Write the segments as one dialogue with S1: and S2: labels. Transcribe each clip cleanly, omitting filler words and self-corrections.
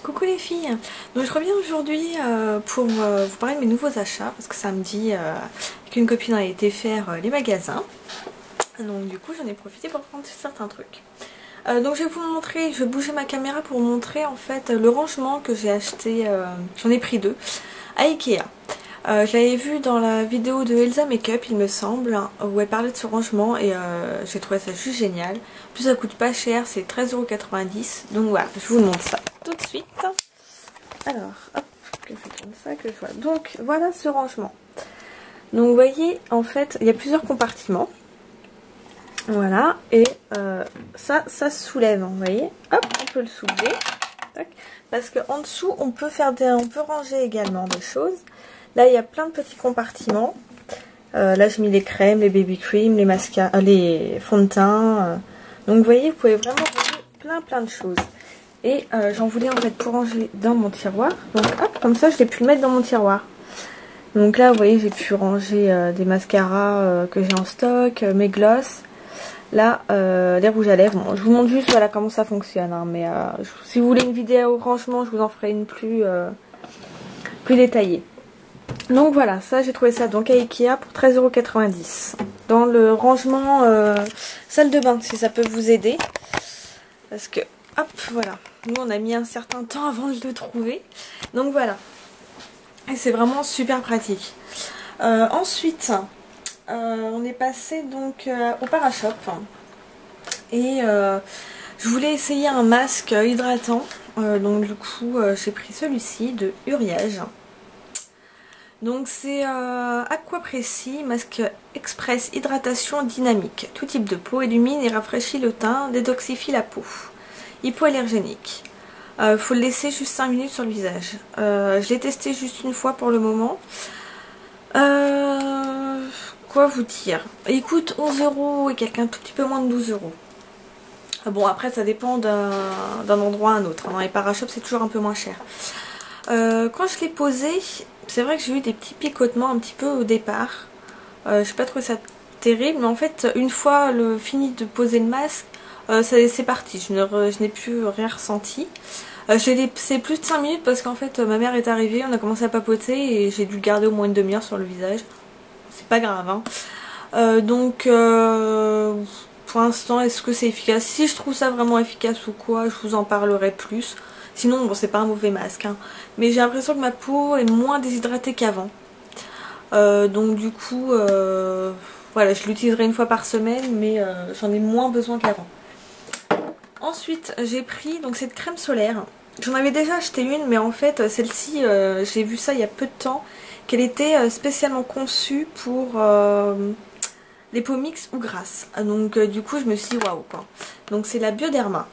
S1: Coucou les filles. Donc je reviens aujourd'hui pour vous parler de mes nouveaux achats parce que samedi qu'une copine a été faire les magasins. Donc du coup j'en ai profité pour prendre certains trucs. Donc je vais vous montrer, je vais bouger ma caméra pour vous montrer en fait le rangement que j'ai acheté, j'en ai pris deux, à Ikea. Je l'avais vu dans la vidéo de Elsa Makeup il me semble, où elle parlait de ce rangement et j'ai trouvé ça juste génial. En plus ça coûte pas cher, c'est 13,90 €. Donc voilà, je vous montre ça tout de suite. Alors, hop, que je fais comme ça, que je vois. Donc voilà ce rangement. Donc vous voyez en fait il y a plusieurs compartiments. Voilà, et ça se soulève, vous voyez. Hop, on peut le soulever. Tac. Parce qu'en dessous on peut ranger également des choses. Là il y a plein de petits compartiments. Là j'ai mis les crèmes, les baby cream, les mascaras, les fonds de teint. Donc vous voyez, vous pouvez vraiment ranger plein de choses. Et j'en voulais en fait pour ranger dans mon tiroir. Donc hop, comme ça je l'ai pu le mettre dans mon tiroir. Donc là vous voyez j'ai pu ranger des mascaras que j'ai en stock, mes glosses. Là les rouges à lèvres. Bon, je vous montre juste voilà comment ça fonctionne. Hein, mais si vous voulez une vidéo au rangement je vous en ferai une plus détaillée. Donc voilà, ça j'ai trouvé ça donc à Ikea pour 13,90 €. Dans le rangement salle de bain, si ça peut vous aider. Parce que, hop, voilà. Nous on a mis un certain temps avant de le trouver. Donc voilà. Et c'est vraiment super pratique. Ensuite, on est passé donc au Parashop. Et je voulais essayer un masque hydratant. Donc du coup j'ai pris celui-ci de Uriage. Donc c'est Aquapressi, masque express hydratation dynamique. Tout type de peau, illumine et rafraîchit le teint, détoxifie la peau. Hypoallergénique. Faut le laisser juste 5 minutes sur le visage. Je l'ai testé juste une fois pour le moment. Quoi vous dire? Il coûte 11 € et quelqu'un tout petit peu moins de 12 €. Bon après ça dépend d'un endroit à un autre. Dans les Parashop c'est toujours un peu moins cher. Quand je l'ai posé, c'est vrai que j'ai eu des petits picotements un petit peu au départ. Je n'ai pas trouvé ça terrible, mais en fait, une fois fini de poser le masque, c'est parti. Je n'ai plus rien ressenti. J'ai laissé plus de 5 minutes parce qu'en fait, ma mère est arrivée, on a commencé à papoter et j'ai dû le garder au moins une demi-heure sur le visage. C'est pas grave, hein. Donc, pour l'instant, est-ce que c'est efficace? Si je trouve ça vraiment efficace ou quoi, je vous en parlerai plus. Sinon, bon, c'est pas un mauvais masque, hein. Mais j'ai l'impression que ma peau est moins déshydratée qu'avant. Donc du coup, voilà, je l'utiliserai une fois par semaine, mais j'en ai moins besoin qu'avant. Ensuite, j'ai pris donc cette crème solaire. J'en avais déjà acheté une, mais en fait, celle-ci, j'ai vu ça il y a peu de temps, qu'elle était spécialement conçue pour les peaux mixtes ou grasses. Donc du coup, je me suis dit waouh quoi. Donc c'est la Bioderma.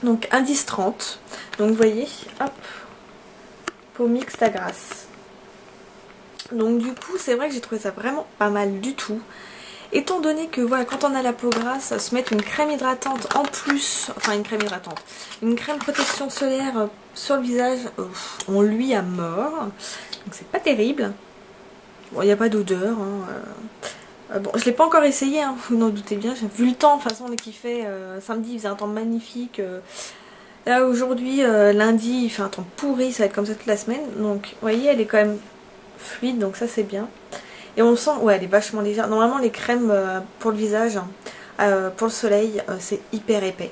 S1: Donc indice 30. Donc vous voyez, hop, peau mixte à grasse. Donc du coup c'est vrai que j'ai trouvé ça vraiment pas mal du tout. Étant donné que voilà, quand on a la peau grasse, se mettre une crème hydratante en plus, enfin une crème hydratante, une crème protection solaire sur le visage, on luit à mort. Donc c'est pas terrible. Bon, il n'y a pas d'odeur. Hein, bon, je l'ai pas encore essayé, hein, vous n'en doutez bien. J'ai vu le temps, de toute façon, qu'il fait samedi, il faisait un temps magnifique. Là aujourd'hui, lundi, il fait un temps pourri, ça va être comme ça toute la semaine. Donc vous voyez, elle est quand même fluide, donc ça c'est bien. Et on sent, ouais, elle est vachement légère. Normalement les crèmes pour le visage, pour le soleil, c'est hyper épais.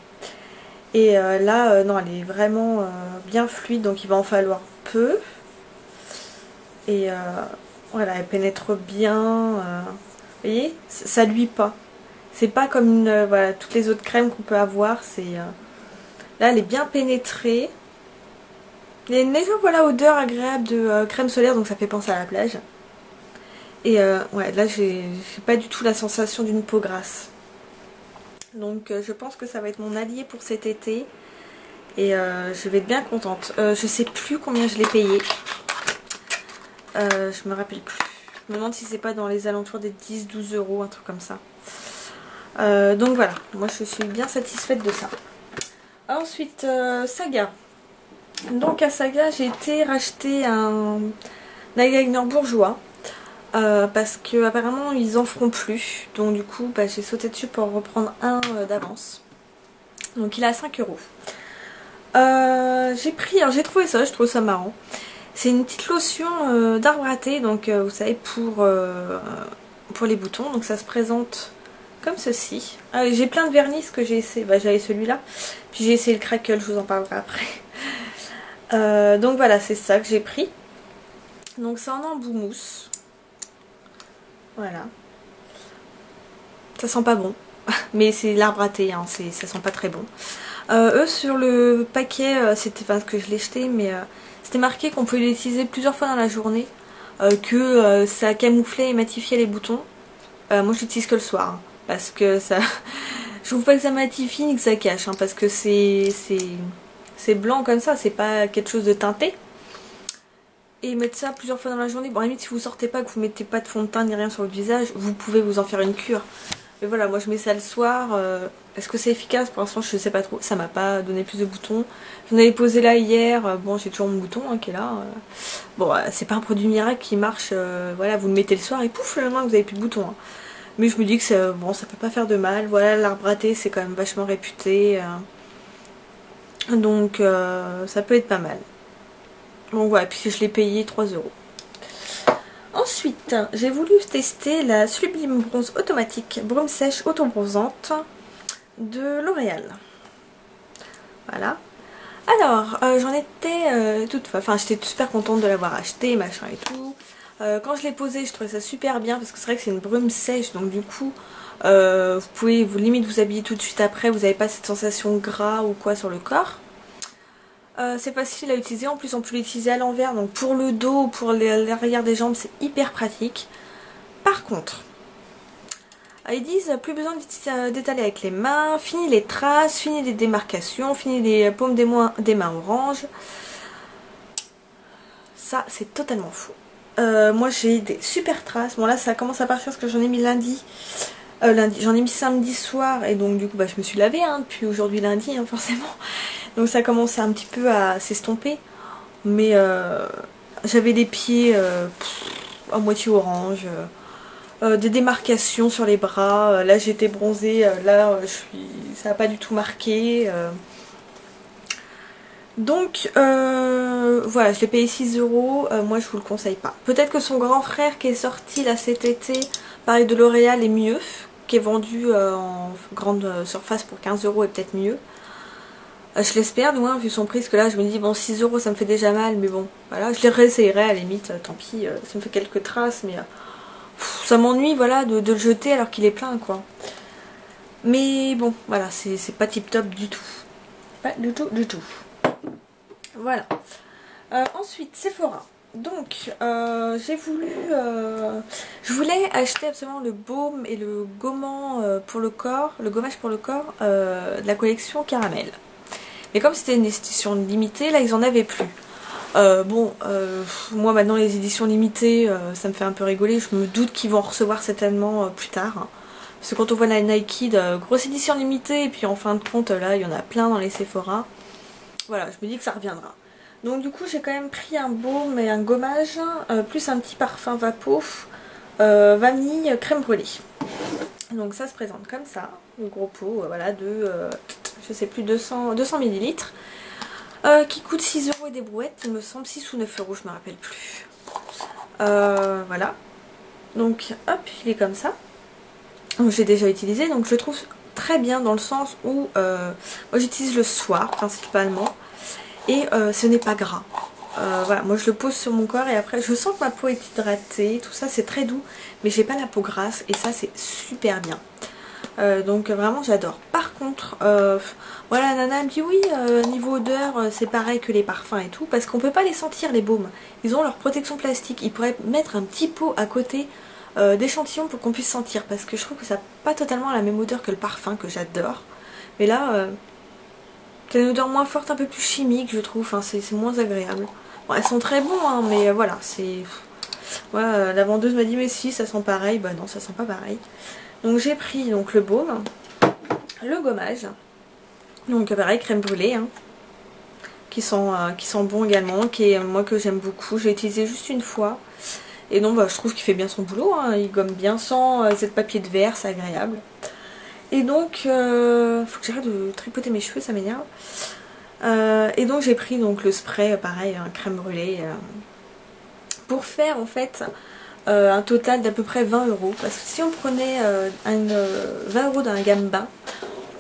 S1: Et là, non, elle est vraiment bien fluide, donc il va en falloir peu. Et voilà, elle pénètre bien. Vous voyez, ça luit pas. C'est pas comme voilà, toutes les autres crèmes qu'on peut avoir, c'est... Là, elle est bien pénétrée. Il y a une légère voilà, odeur agréable de crème solaire, donc ça fait penser à la plage. Et ouais, là, j'ai pas du tout la sensation d'une peau grasse. Donc, je pense que ça va être mon allié pour cet été. Et je vais être bien contente. Je sais plus combien je l'ai payé. Je me rappelle plus. Je me demande si c'est pas dans les alentours des 10-12 €, un truc comme ça. Donc voilà, moi je suis bien satisfaite de ça. Ensuite, Saga. Donc à Saga, j'ai été racheter un eyeliner bourgeois. Parce que apparemment ils en feront plus. Donc du coup, j'ai sauté dessus pour reprendre un d'avance. Donc il est à 5 €. J'ai pris, alors j'ai trouvé ça, je trouve ça marrant. C'est une petite lotion d'arbre à thé, donc vous savez pour les boutons. Donc ça se présente comme ceci. J'ai plein de vernis que j'ai essayé, bah, j'avais celui-là. Puis j'ai essayé le crackle, je vous en parlerai après. Donc voilà, c'est ça que j'ai pris. Donc c'est en embout mousse. Voilà. Ça sent pas bon. Mais c'est l'arbre à thé, hein, ça sent pas très bon. Eux sur le paquet, c'était pas ce que je l'ai jeté, mais c'était marqué qu'on pouvait l'utiliser plusieurs fois dans la journée. Que ça camouflait et matifiait les boutons. Moi je l'utilise que le soir. Hein, parce que ça... je trouve pas que ça matifie ni que ça cache. Hein, parce que c'est blanc comme ça, c'est pas quelque chose de teinté. Et mettre ça plusieurs fois dans la journée. Bon, à la limite, si vous sortez pas, que vous mettez pas de fond de teint ni rien sur le visage, vous pouvez vous en faire une cure. Mais voilà, moi je mets ça le soir. Est-ce que c'est efficace? Pour l'instant, je sais pas trop. Ça m'a pas donné plus de boutons. J'en avais posé là hier. Bon, j'ai toujours mon bouton hein, qui est là. Bon, c'est pas un produit miracle qui marche. Voilà, vous le mettez le soir et pouf, le lendemain vous avez plus de boutons. Hein. Mais je me dis que bon, ça peut pas faire de mal. Voilà, l'arbre à thé, c'est quand même vachement réputé. Donc, ça peut être pas mal. Donc voilà, puis je l'ai payé 3 €. Ensuite, j'ai voulu tester la Sublime Bronze Automatique Brume Sèche Auto-Bronzante de L'Oréal. Voilà. Alors, j'en étais enfin, j'étais super contente de l'avoir acheté, machin et tout. Quand je l'ai posé, je trouvais ça super bien parce que c'est vrai que c'est une brume sèche, donc du coup, vous pouvez limite vous habiller tout de suite après, vous n'avez pas cette sensation gras ou quoi sur le corps. C'est facile à utiliser, en plus on peut l'utiliser à l'envers, donc pour le dos, pour l'arrière des jambes, c'est hyper pratique. Par contre, ils disent plus besoin d'étaler avec les mains, fini les traces, fini les démarcations, fini les paumes des mains oranges. Ça c'est totalement faux. Moi j'ai des super traces, bon là ça commence à partir parce que j'en ai mis lundi. J'en ai mis samedi soir et donc du coup bah, je me suis lavée hein, depuis aujourd'hui lundi hein, forcément. Donc ça commence un petit peu à s'estomper. Mais j'avais les pieds à moitié orange. Des démarcations sur les bras. Là j'étais bronzée. Là ça n'a pas du tout marqué. Donc voilà, je l'ai payé 6 €. Moi je vous le conseille pas. Peut-être que son grand frère qui est sorti là cet été, pareil de L'Oréal, est mieux. Qui est vendu en grande surface pour 15 € et peut-être mieux. Je l'espère du moins vu son prix, parce que là je me dis bon 6 € ça me fait déjà mal, mais bon voilà, je les réessayerai à la limite, tant pis, ça me fait quelques traces, mais ça m'ennuie voilà de le jeter alors qu'il est plein quoi. Mais bon voilà, c'est pas tip top du tout. Pas du tout du tout. Voilà. Ensuite Sephora. Donc j'ai voulu je voulais acheter absolument le baume et le gommant pour le corps, le gommage pour le corps de la collection Caramel. Mais comme c'était une édition limitée, là ils en avaient plus. Moi maintenant les éditions limitées ça me fait un peu rigoler. Je me doute qu'ils vont en recevoir certainement plus tard. Hein. Parce que quand on voit la Nike grosse édition limitée et puis en fin de compte là il y en a plein dans les Sephora. Voilà, je me dis que ça reviendra. Donc du coup j'ai quand même pris un baume et un gommage, plus un petit parfum vapeau, vanille, crème brûlée. Donc ça se présente comme ça, le gros pot, voilà, de, je sais plus, 200 ml, qui coûte 6 € et des brouettes, il me semble 6 ou 9 €, je me rappelle plus. Voilà, donc hop, il est comme ça. J'ai déjà utilisé, donc je le trouve très bien dans le sens où moi j'utilise le soir principalement. Et ce n'est pas gras. Voilà, moi je le pose sur mon corps et après je sens que ma peau est hydratée, tout ça c'est très doux, mais j'ai pas la peau grasse et ça c'est super bien. Donc vraiment j'adore. Par contre, voilà, Nana me dit oui, niveau odeur c'est pareil que les parfums et tout, parce qu'on peut pas les sentir les baumes. Ils ont leur protection plastique. Ils pourraient mettre un petit pot à côté d'échantillons pour qu'on puisse sentir, parce que je trouve que ça n'a pas totalement la même odeur que le parfum que j'adore. Mais là... c'est une odeur moins forte, un peu plus chimique je trouve, enfin, c'est moins agréable. Bon, elles sont très bonnes hein, mais voilà, c'est... Voilà, la vendeuse m'a dit mais si ça sent pareil, bah non ça sent pas pareil. Donc j'ai pris donc le baume, le gommage, donc pareil crème brûlée, hein, qui sent bon également, moi que j'aime beaucoup, j'ai utilisé juste une fois. Et donc bah, je trouve qu'il fait bien son boulot, hein, il gomme bien sans cette papier de verre, c'est agréable. Et donc, faut que j'arrête de tripoter mes cheveux, ça m'énerve. Et donc j'ai pris donc le spray, pareil, un crème brûlée, pour faire en fait un total d'à peu près 20 €. Parce que si on prenait 20 € d'un gamme bas,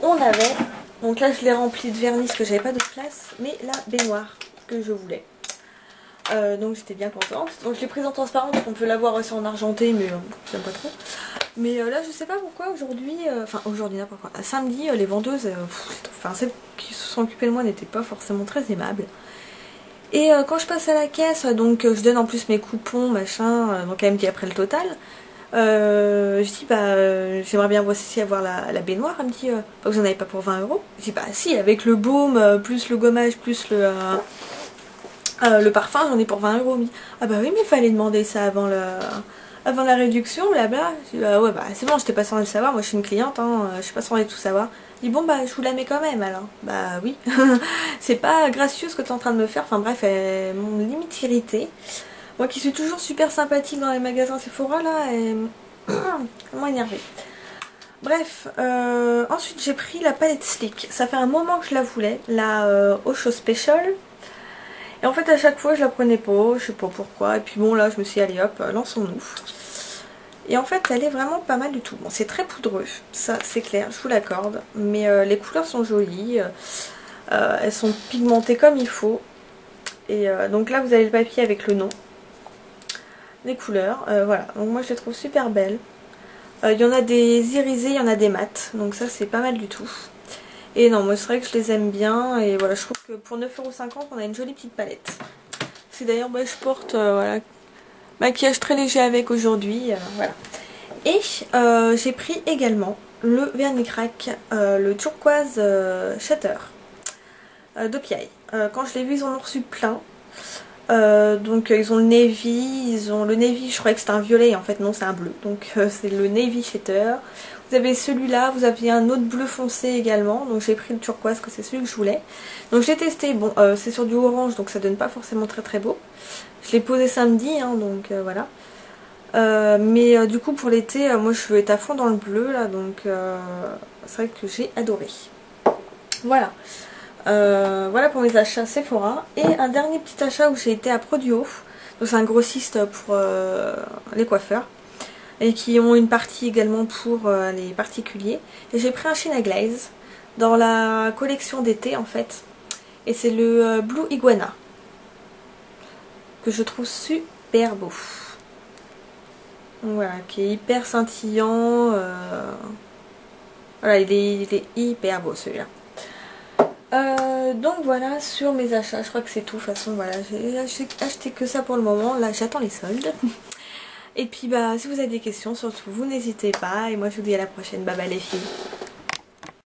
S1: on avait, donc là je l'ai rempli de vernis parce que j'avais pas de place, mais la baignoire que je voulais. Donc j'étais bien contente. Donc je l'ai prise en transparent parce qu'on peut l'avoir aussi en argenté, mais j'aime pas trop. Mais là je sais pas pourquoi aujourd'hui, enfin aujourd'hui n'importe quoi, samedi les vendeuses, enfin celles qui se sont occupées de moi n'étaient pas forcément très aimables. Et quand je passe à la caisse, donc je donne en plus mes coupons, machin, donc elle me dit après le total. Je dis bah j'aimerais bien aussi avoir la baignoire. Elle me dit bah, vous en avez pas pour 20 €. Je dis bah si, avec le baume, plus le gommage, plus le parfum, j'en ai pour 20 €. Ah bah oui, mais il fallait demander ça avant la réduction, blabla. Je dis bah ouais, bah c'est bon, j'étais pas censée le savoir, moi je suis une cliente, hein, je suis pas censée tout savoir. Je dis bon bah je vous la mets quand même alors. Bah oui, c'est pas gracieux ce que tu es en train de me faire, enfin bref, elle m'a limite irritée. Moi qui suis toujours super sympathique dans les magasins Sephora là, elle m'a énervée. Bref, ensuite j'ai pris la palette Sleek, ça fait un moment que je la voulais, la Osho Special. Et en fait à chaque fois je la prenais pas, je sais pas pourquoi. Et puis bon là je me suis dit allez hop, lançons-nous. Et en fait elle est vraiment pas mal du tout. Bon c'est très poudreux, ça c'est clair, je vous l'accorde. Mais les couleurs sont jolies, elles sont pigmentées comme il faut. Et donc là vous avez le papier avec le nom, les couleurs, voilà. Donc moi je les trouve super belles. Il y en a des irisés, il y en a des mates, donc ça c'est pas mal du tout. Et non, moi c'est vrai que je les aime bien et voilà, je trouve que pour 9,50 € on a une jolie petite palette. C'est d'ailleurs, bah, je porte voilà, maquillage très léger avec aujourd'hui, voilà. Et j'ai pris également le vernis crack, le turquoise shatter de Piaille. Quand je l'ai vu ils en ont reçu plein. Donc ils ont le navy, je croyais que c'était un violet, en fait non c'est un bleu, donc c'est le navy shatter. Vous avez celui-là, vous aviez un autre bleu foncé également, donc j'ai pris le turquoise que c'est celui que je voulais. Donc je l'ai testé, bon c'est sur du orange donc ça donne pas forcément très très beau. Je l'ai posé samedi hein, donc voilà. Mais du coup pour l'été, moi je veux être à fond dans le bleu là, donc c'est vrai que j'ai adoré. Voilà. Voilà pour mes achats Sephora. Et un dernier petit achat où j'ai été à Produo. Donc c'est un grossiste pour les coiffeurs. Et qui ont une partie également pour les particuliers. Et j'ai pris un Sheena Glaze dans la collection d'été en fait. Et c'est le Blue Iguana. Que je trouve super beau. Donc voilà, qui est hyper scintillant. Voilà, il est hyper beau celui-là. Donc voilà sur mes achats, je crois que c'est tout. De toute façon voilà, j'ai acheté que ça pour le moment, là j'attends les soldes. Et puis bah si vous avez des questions surtout vous n'hésitez pas, et moi je vous dis à la prochaine, bye bye les filles.